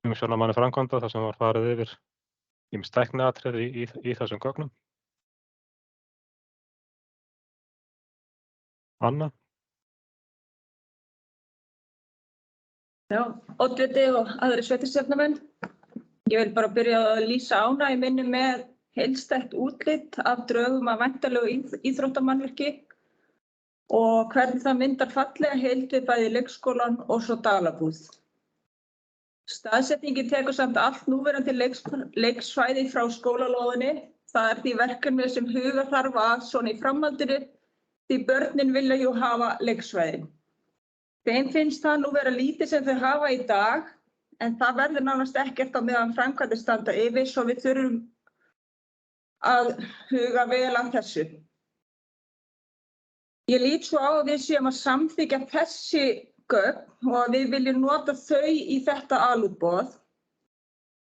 umsjónarmanni framkvæmda þar sem var farið yfir ýmis tækniatriði í þessum gögnum. Anna? Já, oddviti og aðrir sveitarstjórnarmenn. Ég vil bara byrja að lýsa ánægju minni með heildstætt útlit af drögum af væntanlegu íþróttamannvirki og hvernig það myndar fallega heild við bæði leikskólann og svo dagabúð. Staðsetningin tekur samt allt núverandi leiksvæði frá skólalóðinni. Það er því verkefni sem huga þarf að svona í framhaldinu því börnin vilja jú hafa leiksvæði. Þeim finnst það nú vera lítið sem þau hafa í dag en það verður nánast ekkert á meðan framkvæmdir standa yfir svo við þurfum að huga vel að þessu. Ég lít svo á að við séum að samþykkja þessi gögn og að við viljum nota þau í þetta alútboð.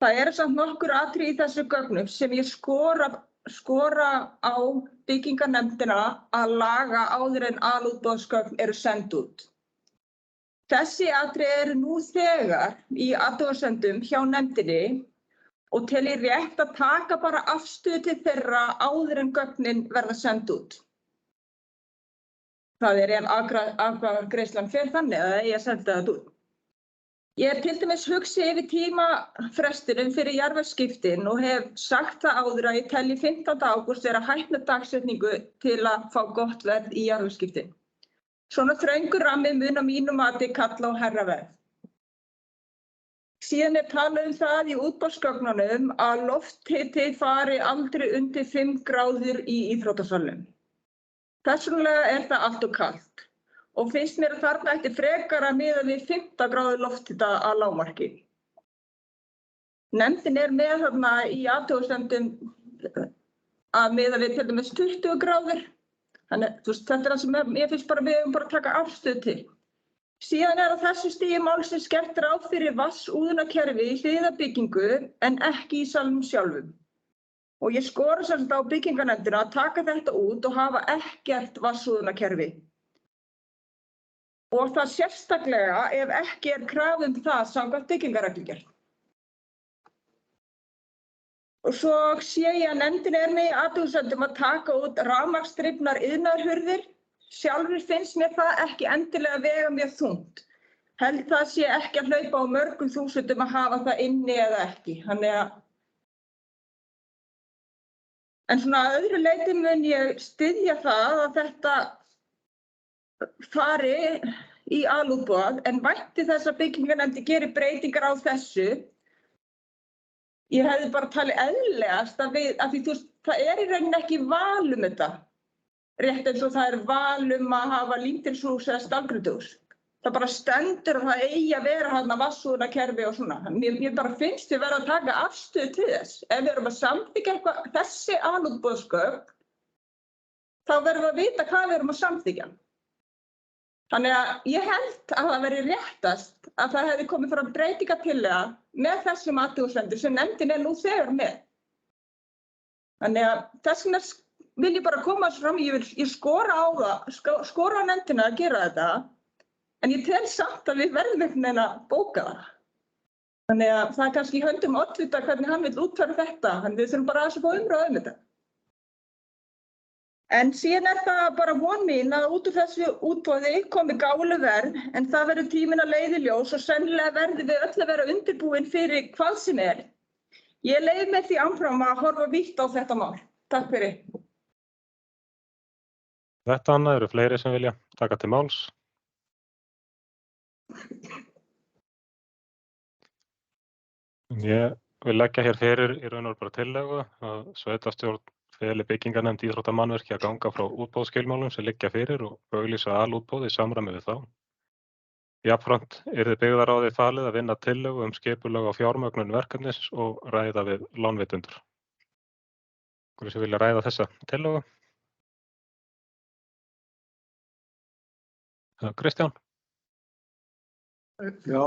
Það eru samt nokkur atriði í þessu gögnum sem ég skora á byggingarnefndina að laga áður en alútboðsgögn eru send út. Þessi atriði eru nú þegar í athugasemdum hjá nefndinni og tel ég rétt að taka bara afstöðu til þeirra áður en gögnin verða send út. Það er ef afgreiðslan fer þannig að ég sendi það út. Ég er til dæmis hugsi yfir tímafrestinum fyrir jarðvegsskiptin og hef sagt það áður að ég telji 15. ágúst vera hætt með dagsetningu til að fá gott verð í jarðvegsskiptin. Svona þröngur rammi mun að mínu mati kalla á hærra verð. Síðan er talað það í útboðsgögnunum að lofthiti fari aldrei undir 5 gráður í íþróttasalnum. Persónulega er það allt of kalt og finnst mér að þarna ætti frekar að miða við 15 gráður lofthita að lágmarki. Nefndin er með þarna í athugasemdum að miða við til dæmis 20 gráður. Þannig, þetta er það sem ég finnst bara við bara að taka afstöðu til. Síðan er á þessu stigi málsins gert ráð fyrir vatnsúðunarkerfi í hliðarbyggingu en ekki í salnum sjálfum. Og ég skora sérst á byggingarnefndina að taka þetta út og hafa ekkert vatnsúðunarkerfi. Og það sérstaklega ef ekki er krafa það samkvæmt byggingarreglugerð. Og svo sé ég að nefndin er með í athugasemdum að taka út rafmagnsdrifnar iðnaðarhurðir. Sjálfur finnst mér það ekki endilega vega mjög þungt. Held það sé ekki að hlaupa á mörgum þúsundum að hafa það inni eða ekki. En svona að öðru leyti mun ég styðja það að þetta fari í alútboð en vænti þess að byggingarnefnd geri breytingar á þessu. Ég hefði bara talið eðlilegast að því það er í rauninni ekki val þetta. Rétt eins og það er val að hafa lítilshús eða stálgrýtihús. Það bara stendur og það eigi að vera þarna vatnsúðunarkerfi og svona. Mér bara finnst við verða að taka afstöðu til þess. Ef við erum að samþykkja þessi alútboðsgögn, þá verðum við að vita hvað við erum að samþykkja. Þannig að ég held að það veri réttast að það hefði komið fram breytingartillaga með þessum athugasemdum sem nefndin er nú þegar með. Þannig að þess vegna vil ég bara koma þessu fram, ég skora á nefndina að gera þetta, en ég tel samt að við verðum einhvern veginn að bóka það. Þannig að það er kannski í höndum oddvita hvernig hann vill útfæra þetta, þannig við þurfum bara aðeins að fá umræðu þetta. En síðan er það bara von mín að út úr þessu útboði komi gáfuleg verð, en það verður tíminn að leiða í ljós og sennilega verðum við öll að vera undirbúin fyrir hvað sem er. Ég leyfi mér því áfram að horfa vítt á þetta mál. Takk fyrir. Þetta, Anna, eru fleiri sem vilja taka til máls? Ég vil leggja hér fyrir í raun og bara tillögu að sveitarstjórn feli byggingarnefnd íþróttamannvirki að ganga frá útboðsskilmálum sem liggja fyrir og auglýsa alútboð í samræmi við þá. Jafnframt yrði byggðarráði falið að vinna tillögu skipulag á fjármögnun verkefnis og ræða við lánveitendur. Hverju sem vilja ræða þessa tillögu? Kristján? Já,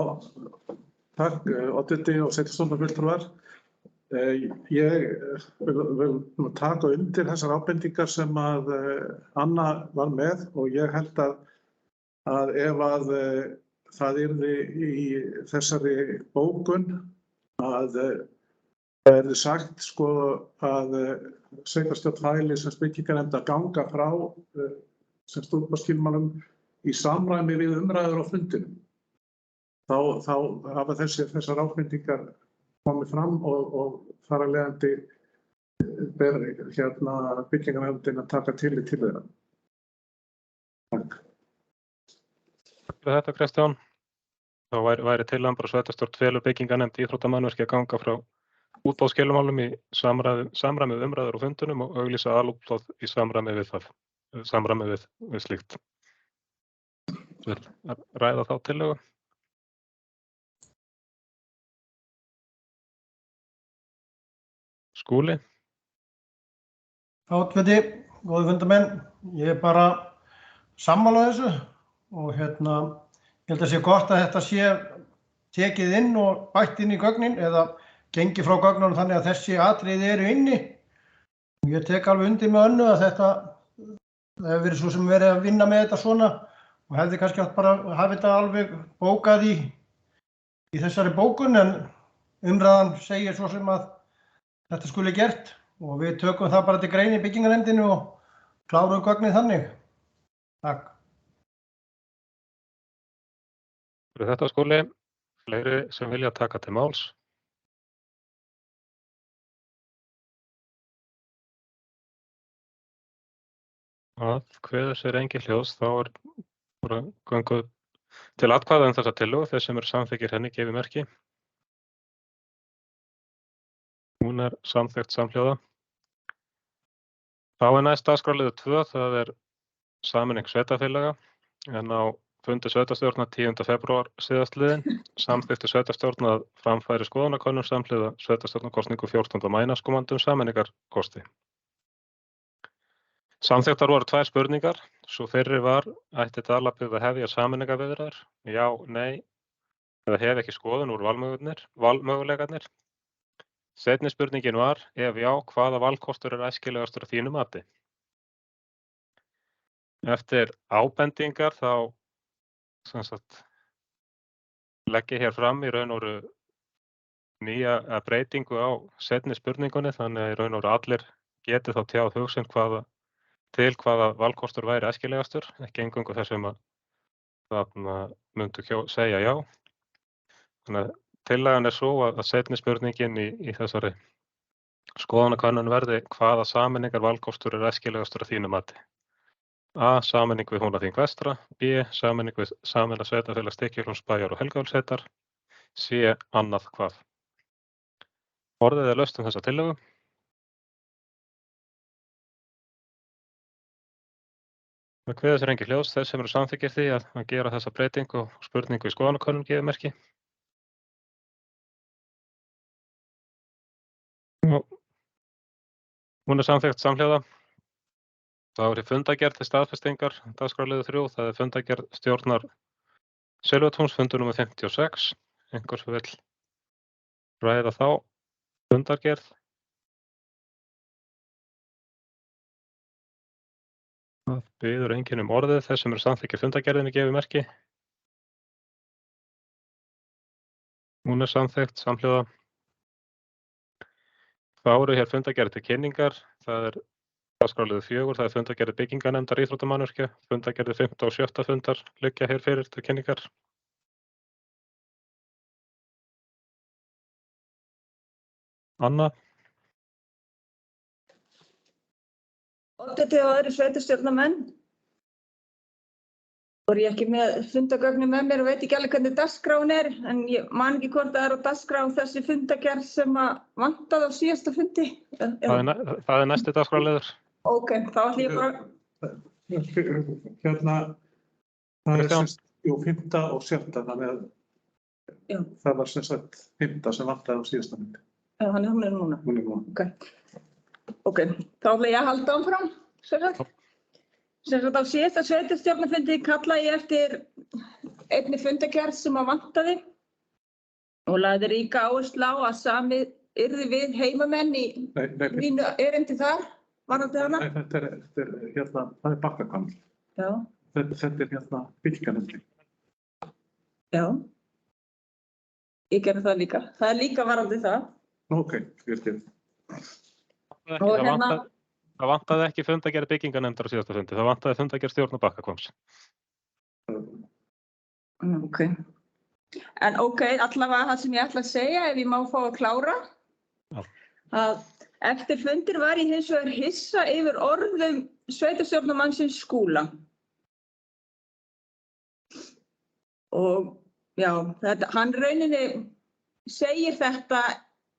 takk, oddviti og sveitarstjórnarfulltrúar. Ég vil taka undir þessar ábendingar sem að Anna var með og ég held að ef að það yrði í þessari bókun að það er sagt sko að sveitarstjórn fæli sem byggingarnefnd að ganga frá sem útboðsskilmálum í samræmi við umræður á fundinum. Þá hafa þessar ábendingar komið fram og þar af leiðandi ber byggingarnefndin að taka tillit til þeirra. Takk. Takk fyrir þetta, Kristján. Þá væri tillagan bara sveitarstjórn felur byggingarnefnd íþróttamannvirkja að ganga frá útboðsskilmálum í samræmi við umræður á fundinum og auglýsa alútboð í samræmi við það, samræmi við slíkt. Vil ræða þá tillögu? Skúli? Oddviti, góði fundarmenn, ég er bara sammála þessu og ég held að sé gott að þetta sé tekið inn og bætt inn í gögnin eða gengið frá gögnunum þannig að þessi atriði eru inni. Ég tek alveg undir með Önnu að þetta hefur verið svo sem verið að vinna með þetta svona og hefði kannski átt bara að hafa þetta alveg bókað í þessari bókun en umræðan segir svo sem að þetta skuli gert og við tökum það bara til grein í byggingarnefndinu og klárum gögnin þannig. Takk. Fyrir þetta, Skúli, fleiri sem vilja taka til máls? Að kveður sér engin hljóðs, þá er bara göngu til atkvæða þessa tillögu. Þeir sem eru samþykkir henni gefi merki. Hún er samþykkt samhljóða. Þá er næst dagskrárliður 2, það er sameining sveitarfélaga, en á fundi sveitarstjórnar 10. febrúar síðastliðinn samþykkti sveitarstjórn að framfæri skoðanakönnun samhliða sveitarstjórnarkosningu 14. maí næstkomandi sameiningarkosti. Samþykktar voru 2 spurningar. Sú fyrri var, ætti Dalabyggð að hefja sameiningarviðræður? Já, nei, eða hef ekki skoðun úr valmöguleikarnir? Seinni spurningin var, ef já, hvaða valkostur er æskilegastur að þínu mati? Eftir ábendingar þá legg ég hér fram í raun og veru nýja breytingu á seinni spurningunni, þannig að í raun og veru allir geti þá tjáð hugsun hvaða valkostur væri æskilegastur, ekki eingöngu þessum að myndu segja já. Þannig að tillagan er svo að seinni spurningin í þessari skoðanakönnun verði hvaða sameiningar valkostur er æskilegastur að þínu mati? A. Sameining við Húnaþing vestra. B. Sameining við sameinað sveitarfélag Stykkishólmsbæjar og Helgafellssveitar. C. Annað hvað? Orðið er laust þessa tillögu. Það kveður sér engin hljóðs. Þeir sem eru samþykkir því að gera þessa breytingu og spurningu í skoðanakönnun gefi merki. Hún er samþykkt samhljóða. Það er fundargerð til staðfestingar, dagskrárliður 3, það er fundargerð stjórnar Silfurtúns, fundur númer 56. Einhver sem vill ræða þá fundargerð? Það biður enginn orðið. Þeir sem eru samþykkir fundargerðinni gefi merki. Hún er samþykkt samhljóða. Þá eru hér fundargerð til kynningar. Það er dagskrárliður 4, það er fundargerð byggingarnefndar íþróttamannvirkja. Fundargerð 5. og 7. fundar liggja hér fyrir til kynningar. Anna? Oddviti og aðrir sveitarstjórnarmenn. Ég ekki með fundagögnin með mér og veit ekki alveg hvernig dagskráin er, en ég man ekki hvort það er á dagskrá þessi fundagerð sem vantaði á síðasta fundi. Það er næsti dagskrárliður. Ok, þá ætlum ég bara... Það er 5. og 7. þannig að það var sem sagt 5. sem vantaði á síðasta fundi. Já, þannig hún er núna. Hún er núna. Ok, þá ætla ég að halda áfram. Sem sagt á síðasta sveitarstjórnarfundi kallaði ég eftir einni fundagerð sem vantaði og lagði ríka áherslu á að samið yrði við heimamenn í mínu erindi þar. Varðandi hana? Nei, þetta er Bakkahvammur. Já. Þetta er byggingarnefndin. Já. Ég gerði það líka. Það líka varandi það. Ok, virkið. Það vantaði ekki fundargerð byggingarnefndar á síðasta fundi, það vantaði fundargerð stjórnar Bakkahvamms. Ok. En ok, allavega það sem ég ætla að segja, ef ég má fá að klára, að eftir fundir var ég hins vegar hissa yfir orðum sveitarstjórnarmannsins Skúla. Og já, hann rauninni segir þetta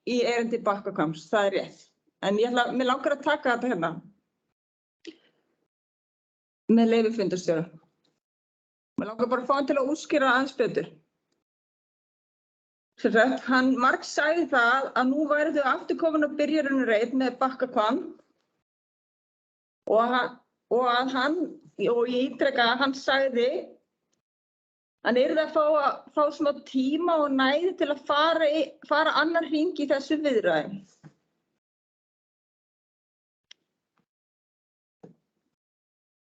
í erindi Bakkahvamms, það er rétt. En mér langar að taka þetta hérna með leyfi fundarstjóra. Mér langar bara að fá hann til að útskýra aðeins betur. Hann margsagði það að nú væru þau aftur komin á byrjunarreit með Bakkahvamm og að hann, og ég ítreka að hann sagði hann yrði að fá smá tíma og næði til að fara annar hring í þessu viðræðum.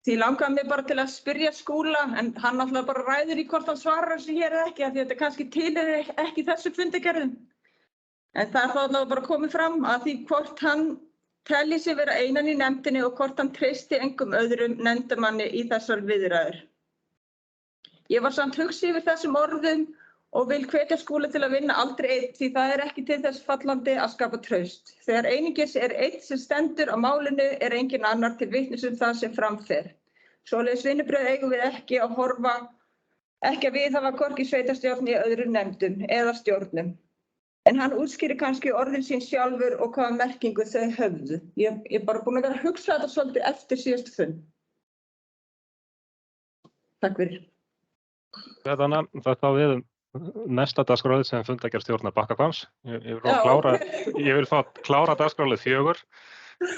Því langaði mig bara til að spyrja Skúla, en hann náttúrulega bara ræður í hvort hann svarar þessu hér eða ekki, af því þetta kannski tilheyrir ekki þessu fundargerðum. En það þá allavega bara komið fram að því hvort hann telji sig vera einan í nefndinni og hvort hann treysti engum öðrum nefndarmanni í þessar viðræður. Ég var samt hugsi yfir þessum orðum og vil hvetja Skúla til að vinna aldrei einn, því það er ekki til þess fallandi að skapa traust. Þegar einungis er einn sem stendur á málinu er engin annar til vitnis það sem framfer. Svoleiðis vinnubrögð eigum við ekki að viðhafa hvorki sveitarstjórn í öðrum nefndum eða stjórnum. En hann útskýrir kannski orðin sín sjálfur og hvaða merkingu þau höfðu. Ég er bara búin að vera að hugsa þetta svolítið eftir síðustu fund. Takk fyrir. Þetta við næsta dagskrálið sem fundargerð stjórnar Bakkahvamms. Ég vil fá klára dagskrálið 4,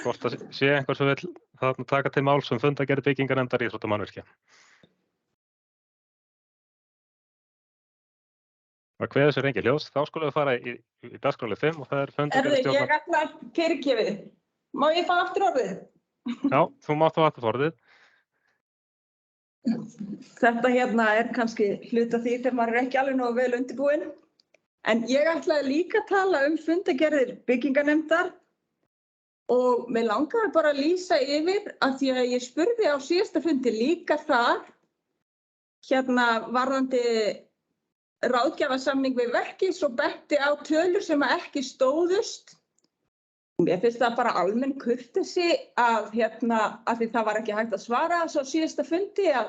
hvort það sé einhver sem vil taka til máls um fundargerð byggingarnefndar íþróttamannvirkja. Það kveður sér engin ljós, þá skulum við fara í dagskrálið 5 og það er fundargerð stjórnar. Ég ætla að fyrirgefið. Má ég fá aftur orðið? Já, þú mátt þá aftur orðið. Þetta hérna er kannski hluti af því þegar maður er ekki alveg nógu vel undirbúinn. En ég ætlaði líka að tala um fundargerðir byggingarnefndar og mig langaði bara að lýsa yfir að því að ég spurði á síðasta fundi líka þar varðandi ráðgjafarsamning við verkið og benti á tölur sem ekki stóðust. Mér finnst það bara almenn kurteisi að því það var ekki hægt að svara þessu á síðasta fundi að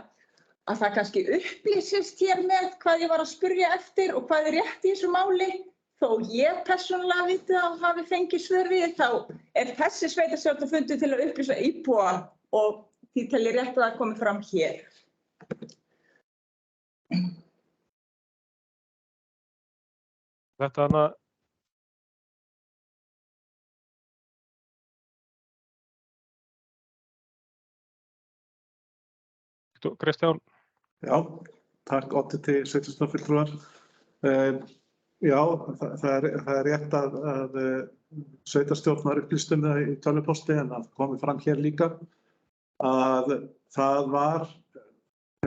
það kannski upplýsist hér með hvað ég var að spyrja eftir og hvað er rétt í þessu máli. Þó ég persónulega viti að hafi fengið svör við þá er þessi sveitarstjórnarfundur til að upplýsa íbúa og því tel ég rétt að það komi fram hér. Þetta Kristján. Já, takk Odditi sveitarstjórnarfulltrúar. Já, það er rétt að sveitarstjórnar upplýstum það í tölvupósti en það komið fram hér líka að það var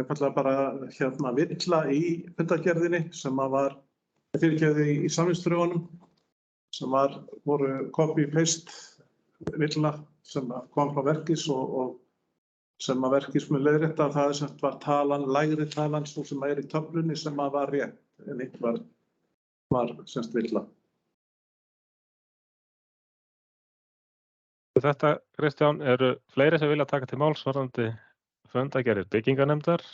einfaldlega bara villa í fundargerðinni sem var fyrirgefið í samningsdrögunum sem voru copy-paste villa sem kom frá verkis og sem að verkis mun leiðrétta að það sem var lægri talan svo sem er í töflunni sem var rétt en hitt var semst villa. Þetta, Kristján, eru fleiri sem vilja taka til máls varðandi fundargerðir byggingarnefndar.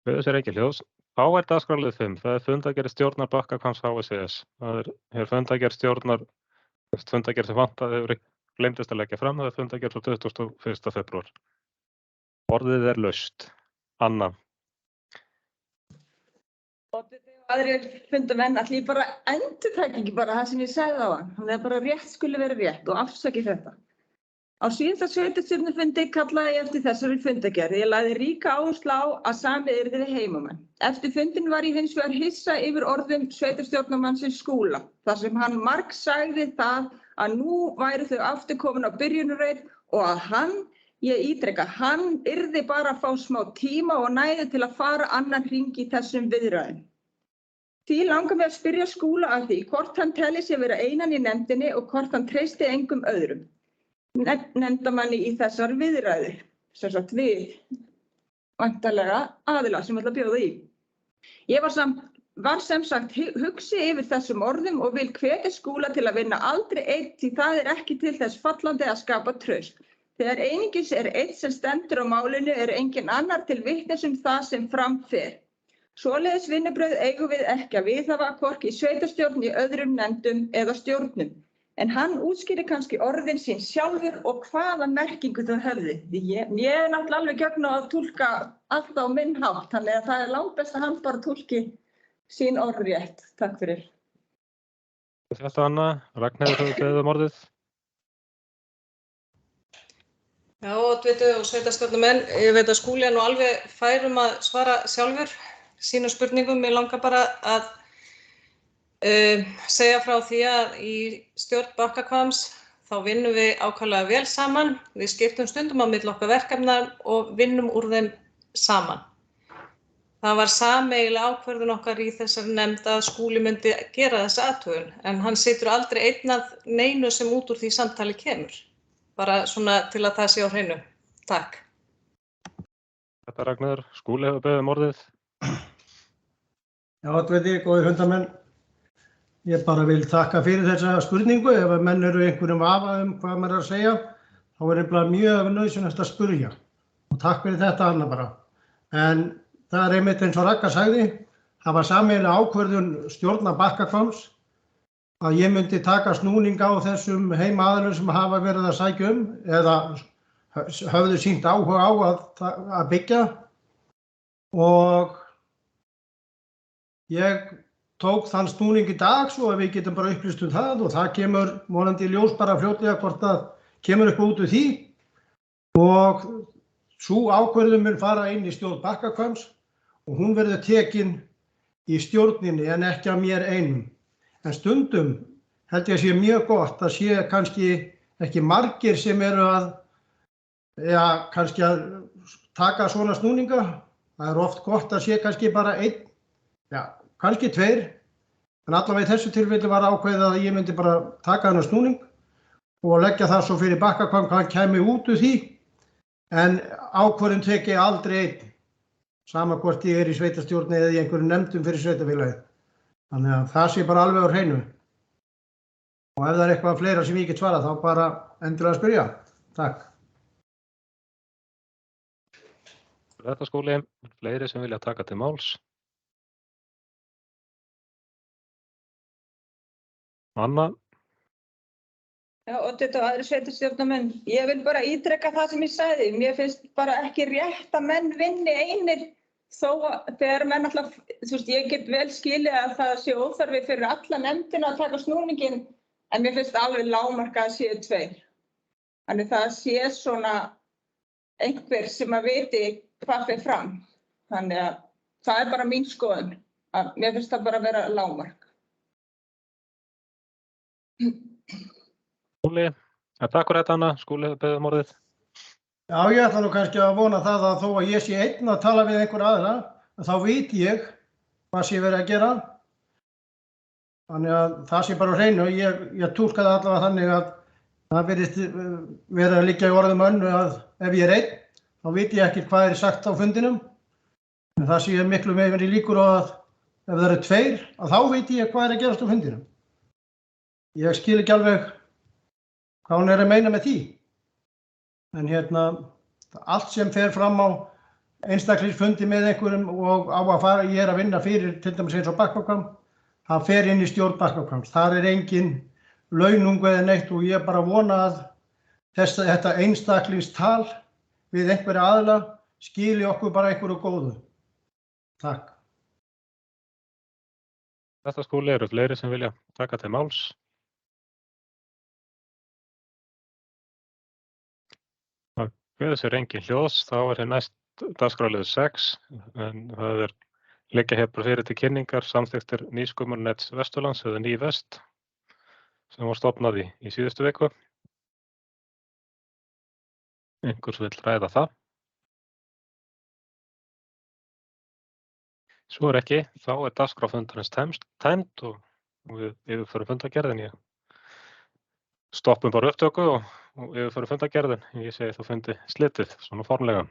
Kveður sér ekki ljós. Þá er dagskrálið 5. Það er fundargerð stjórnar Bakkahvamms HSES. Það er fundargerð stjórnar fundargerð sem vantaði hefur gleymdist að leggja fram. Það er fundargerð frá 21. febrúar. Orðið er laust. Anna. Aðrir fundarmenn ætla ég bara endurtaka ekki bara það sem ég sagði á hann. Það er bara rétt skuli vera rétt og afsakið þetta. Á síðasta sveitarstjórnarfundi kallaði ég eftir þessari fundargerð. Ég lagði ríka áherslu á að samið yrði við heimamenn. Eftir fundin var ég hins vegar hissa yfir orðum sveitarstjórnarmannsins Skúla, þar sem hann margsagði það að nú væru þau aftur komin á byrjunarreit og að hann Ég ítreka, hann yrði bara að fá smá tíma og næði til að fara annan hring í þessum viðræðum. Því langar mig að spyrja Skúla að því hvort hann telji sig vera einan í nefndinni og hvort hann treysti engum öðrum nefndarmanni í þessar viðræður, sem sagt við væntanlega aðila sem ætla að bjóða í. Ég var sem sagt hugsi yfir þessum orðum og vil hvetja Skúla til að vinna aldrei einn því það ekki til þess fallandi að skapa traust. Þegar einungis einn sem stendur á málinu engin annar til vitnis það sem fram fer. Svoleiðis vinnubrögð eigum við ekki að viðhafa hvorki í sveitarstjórn í öðrum nefndum eða stjórnum. En hann útskýrir kannski orðin sín sjálfur og hvaða merkingu þau höfðu. Ég náttúrulega alveg gegn að túlka allt á minn hátt, þannig að það langbest að hann bara túlki sín orð rétt. Takk fyrir. Þetta Anna, Ragnheiður hefur beðið orðið. Já, oddviti og sveitarstjórnarmenn, ég veit að Skúli nú alveg fær að svara sjálfur sínum spurningum. Mér langar bara að segja frá því að í stjórn Bakkahvamms þá vinnum við ákaflega vel saman. Við skiptum stundum á milli okkar verkefna og vinnum úr þeim saman. Það var sameiginleg ákvörðun okkar í þessari nefnd að Skúli myndi gera þessa athugun, en hann situr aldrei einn að neinu sem út úr því samtali kemur. Bara svona til að það sé á hreinu. Takk. Þetta Ragnheiður, Skúli hefur beðið orðið. Já, oddviti, góðir fundarmenn. Ég bara vil þakka fyrir þessa spurningu. Ef menn eru einhverjum vafa hvað maður að segja, þá nefnilega mjög nauðsynlegt að spurja. Og takk fyrir þetta, Anna bara. En það einmitt eins og Ragga sagði, það var sameiginleg ákvörðun stjórnar Bakkahvamms að ég myndi taka snúning á þessum heimaaðilum sem hafa verið að sækja eða höfðu sýnt áhuga á að byggja. Og ég tók þann snúning í dag svo að við getum bara upplýst það og það kemur vonandi í ljós bara fljótlega hvort það kemur eitthvað út úr því. Og sú ákvörðun mun fara inn í stjórn Bakkahvamms og hún verður tekin í stjórninni en ekki af mér einum. En stundum held ég að sé mjög gott að sé kannski ekki margir sem eru kannski að taka svona snúninga. Það oft gott að sé kannski bara einn, kannski tveir. En allavega í þessu tilfelli var ákveðið að ég myndi bara taka þennan snúning og leggja það svo fyrir Bakkahvamm hvað kæmi út úr því. En ákvörðun tek ég aldrei einn, sama hvort ég í sveitarstjórn eða í einhverjum nefndum fyrir sveitarfélagið. Þannig að það sé bara alveg á hreinu. Og ef það eitthvað fleira sem ég get svarað, þá bara endilega að spyrja. Takk. Þetta Skúli, fleiri sem vilja taka til máls. Anna. Já, oddviti og aðrir sveitarstjórnarmenn. Ég vil bara ítreka það sem ég sagði. Mér finnst bara ekki rétt að menn vinni einir. Þó þegar menn alltaf, ég get vel skilið að það sé óþarfi fyrir alla nefndina að taka snúninginn, en mér finnst alveg lágmarka að séu tveir. Þannig það sé svona einhver sem að viti hvað fer fram. Þannig að það bara mín skoðun. Mér finnst það bara að vera lágmark. Skúli, takk fyrir þetta Anna. Skúli hefur beðið orðið. Já, ég ætla nú kannski að vona það að þó að ég sé einn að tala við einhver aðra, þá veit ég hvað sé verið að gera. Þannig að það sé bara á hreinu. Ég túlkaði allavega þannig að það virðist verið að liggja í orðum önnu að ef ég einn, þá veit ég ekki hvað sagt á fundinum. En það sé miklu meiri líkur á að ef það eru tveir, að þá veit ég hvað að gerast á fundinum. Ég skil ekki alveg hvað hún að meina með því. En allt sem fer fram á einstaklingsfundi með einhverjum og á að fara, ég að vinna fyrir til dæmis eins og Bakkahvamm, það fer inn í stjórn Bakkahvamms. Þar engin launung eða neitt og ég bara vona að þetta einstaklingstal við einhverja aðila skili okkur bara einhverju góðu. Takk. Þetta Skúli, eru fleiri sem vilja taka til máls? Við sér engin hljóðs, þá næst dagskrárliður 6, en það liggja hér bara fyrir til kynningar samþykktir Nýsköpunarnets Vesturlands eða Nývest sem var stofnað í síðustu viku. einhvers vill ræða það. Svo ekki, þá dagskrá fundarins tæmd og við yfirförum fundargerðin. Stoppum bara upptöku og yfirförum fundargerðin. Ég segi þá fundi slitið, svona formlega.